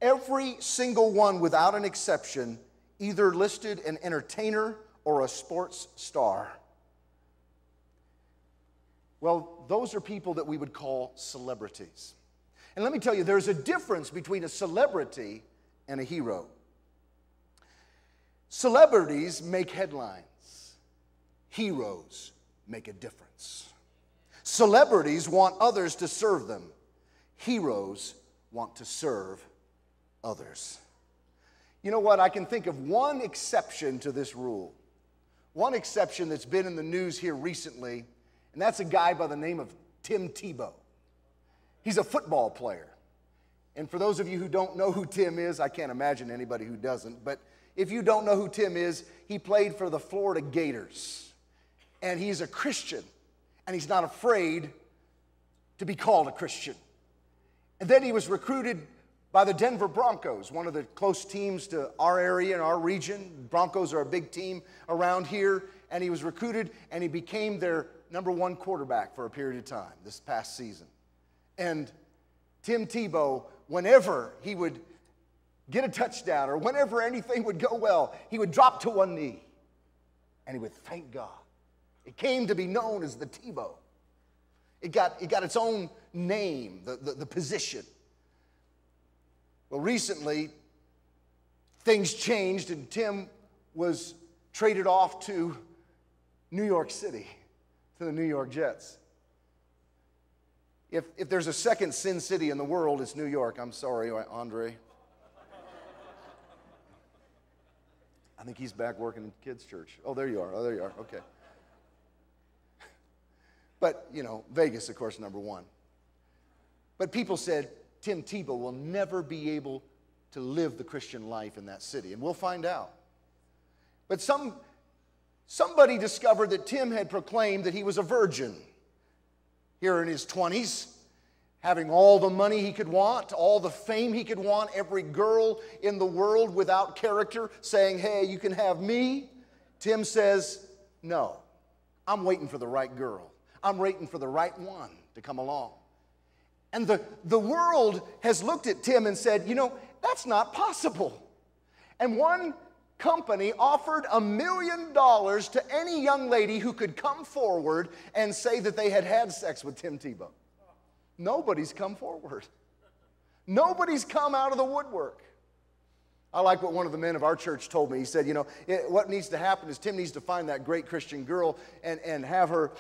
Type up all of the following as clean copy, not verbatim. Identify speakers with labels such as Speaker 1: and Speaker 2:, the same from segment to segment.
Speaker 1: Every single one, without an exception, either listed an entertainer or a sports star. Well, those are people that we would call celebrities. And let me tell you, there's a difference between a celebrity and a hero. Celebrities make headlines. Heroes make a difference. Celebrities want others to serve them. Heroes want to serve others. You know what? I can think of one exception to this rule. One exception that's been in the news here recently, and that's a guy by the name of Tim Tebow. He's a football player. And for those of you who don't know who Tim is, I can't imagine anybody who doesn't, but if you don't know who Tim is, he played for the Florida Gators. And he's a Christian, and he's not afraid to be called a Christian. And then he was recruited by the Denver Broncos, one of the close teams to our area and our region. Broncos are a big team around here, and he was recruited, and he became their #1 quarterback for a period of time this past season. And Tim Tebow, whenever he would get a touchdown or whenever anything would go well, he would drop to one knee, and he would thank God. It came to be known as the Tebow. It got its own name, the position. Well, recently, things changed, and Tim was traded off to New York City, to the New York Jets. If there's a second sin city in the world, it's New York. I'm sorry, Andre. I think he's back working in kids' church. Oh, there you are. Oh, there you are. Okay. But, you know, Vegas, of course, #1. But people said, Tim Tebow will never be able to live the Christian life in that city. And we'll find out. But somebody discovered that Tim had proclaimed that he was a virgin here in his 20s, having all the money he could want, all the fame he could want, every girl in the world without character saying, hey, you can have me. Tim says, no, I'm waiting for the right girl. I'm waiting for the right one to come along. And the world has looked at Tim and said, you know, that's not possible. And one company offered $1 million to any young lady who could come forward and say that they had had sex with Tim Tebow. Nobody's come forward. Nobody's come out of the woodwork. I like what one of the men of our church told me. He said, you know, what needs to happen is Tim needs to find that great Christian girl and have her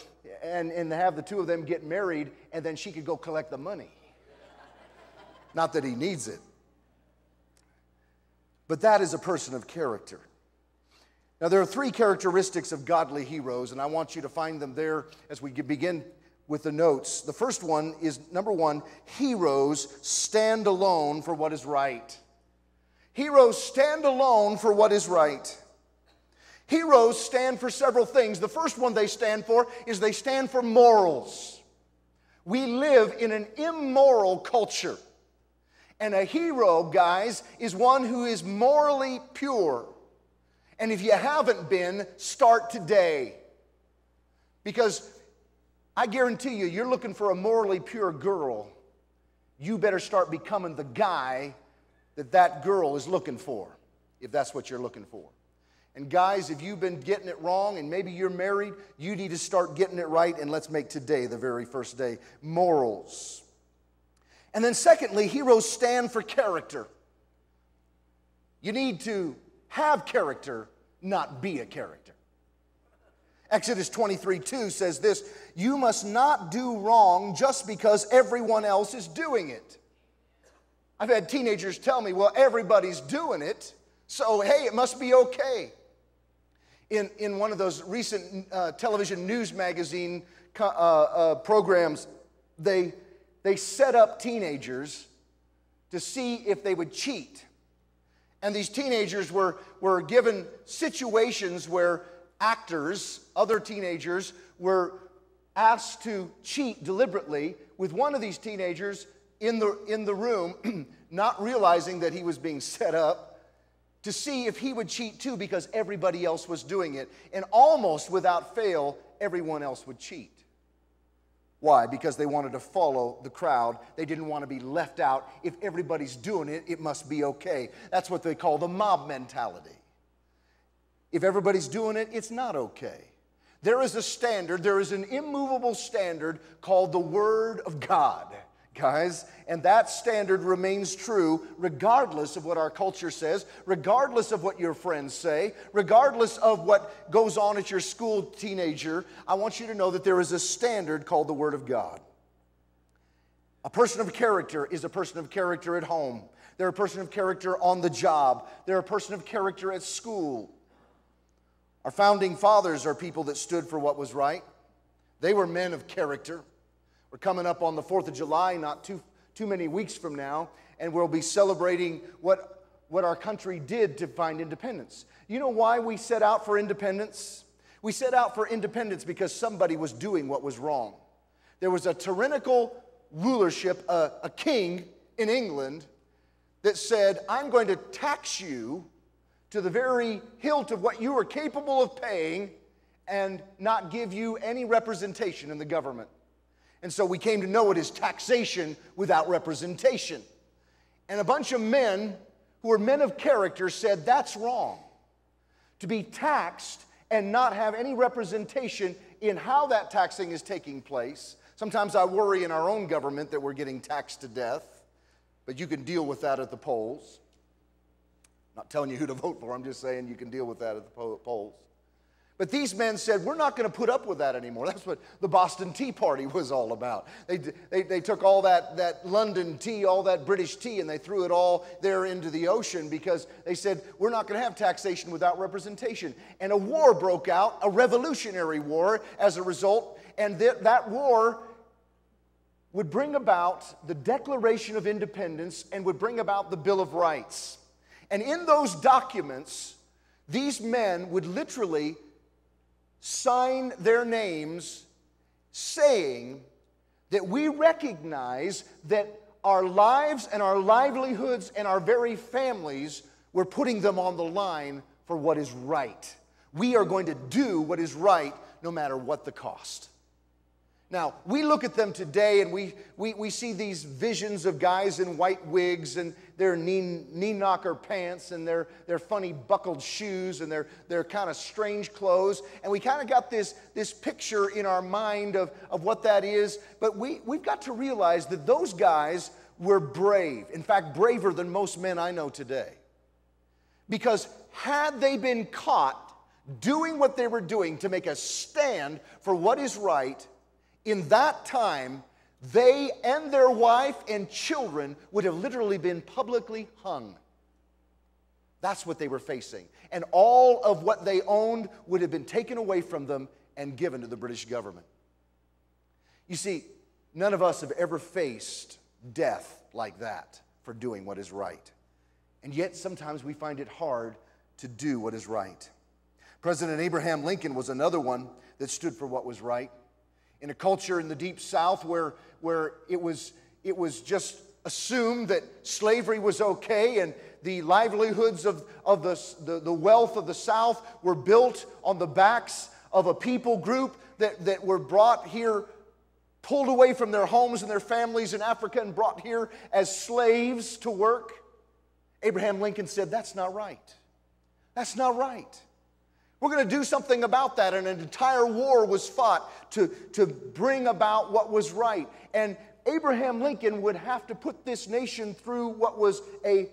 Speaker 1: and have the two of them get married, and then she could go collect the money. Not that he needs it. But that is a person of character. Now, there are 3 characteristics of godly heroes, and I want you to find them there as we begin with the notes. The first one is, #1, heroes stand alone for what is right. Heroes stand alone for what is right. Heroes stand for several things. The first one they stand for is they stand for morals. We live in an immoral culture. And a hero, guys, is one who is morally pure. And if you haven't been, start today. Because I guarantee you, you're looking for a morally pure girl. You better start becoming the guy that girl is looking for, if that's what you're looking for. And guys, if you've been getting it wrong and maybe you're married, you need to start getting it right, and let's make today the very first day. Morals. And then secondly, heroes stand for character. You need to have character, not be a character. Exodus 23:2 says this, you must not do wrong just because everyone else is doing it. I've had teenagers tell me, well, everybody's doing it, so hey, it must be okay. In one of those recent television news magazine programs, they set up teenagers to see if they would cheat. And these teenagers were given situations where actors, other teenagers, were asked to cheat deliberately with one of these teenagers in the room, not realizing that he was being set up, to see if he would cheat too, because everybody else was doing it. And almost without fail, everyone else would cheat. Why? Because they wanted to follow the crowd. They didn't want to be left out. If everybody's doing it, it must be okay. That's what they call the mob mentality. If everybody's doing it, it's not okay. There is a standard, there is an immovable standard called the Word of God, guys. And that standard remains true regardless of what our culture says, regardless of what your friends say, regardless of what goes on at your school, teenager. I want you to know that there is a standard called the Word of God. A person of character is a person of character at home. They're a person of character on the job. They're a person of character at school. Our founding fathers are people that stood for what was right. They were men of character. We're coming up on the 4th of July, not too many weeks from now, and we'll be celebrating what our country did to find independence. You know why we set out for independence? We set out for independence because somebody was doing what was wrong. There was a tyrannical rulership, a king in England that said, I'm going to tax you to the very hilt of what you are capable of paying and not give you any representation in the government. And so we came to know it as taxation without representation. And a bunch of men who were men of character said that's wrong. To be taxed and not have any representation in how that taxing is taking place. Sometimes I worry in our own government that we're getting taxed to death, but you can deal with that at the polls. Not telling you who to vote for, I'm just saying you can deal with that at the polls. But these men said, we're not going to put up with that anymore. That's what the Boston Tea Party was all about. They took all that London tea, all that British tea, and they threw it all there into the ocean because they said, we're not going to have taxation without representation. And a war broke out, a revolutionary war as a result, and that war would bring about the Declaration of Independence and would bring about the Bill of Rights. And in those documents, these men would literally sign their names saying that we recognize that our lives and our livelihoods and our very families, we're putting them on the line for what is right. We are going to do what is right no matter what the cost. Now, we look at them today and we see these visions of guys in white wigs and their knee-knocker pants and their funny buckled shoes and their kind of strange clothes. And we kind of got this picture in our mind of what that is. But we've got to realize that those guys were brave. In fact, braver than most men I know today. Because had they been caught doing what they were doing to make a stand for what is right, in that time, they and their wife and children would have literally been publicly hung. That's what they were facing. And all of what they owned would have been taken away from them and given to the British government. You see, none of us have ever faced death like that for doing what is right. And yet sometimes we find it hard to do what is right. President Abraham Lincoln was another one that stood for what was right. In a culture in the Deep South where it was just assumed that slavery was okay and the livelihoods of the wealth of the South were built on the backs of a people group that were brought here, pulled away from their homes and their families in Africa and brought here as slaves to work. Abraham Lincoln said, that's not right. That's not right. We're going to do something about that, and an entire war was fought to bring about what was right. And Abraham Lincoln would have to put this nation through what was a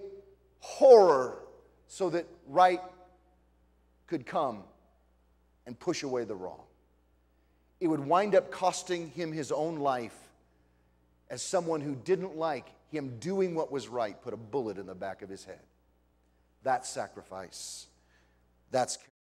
Speaker 1: horror so that right could come and push away the wrong. It would wind up costing him his own life as someone who didn't like him doing what was right, put a bullet in the back of his head. That's sacrifice. That's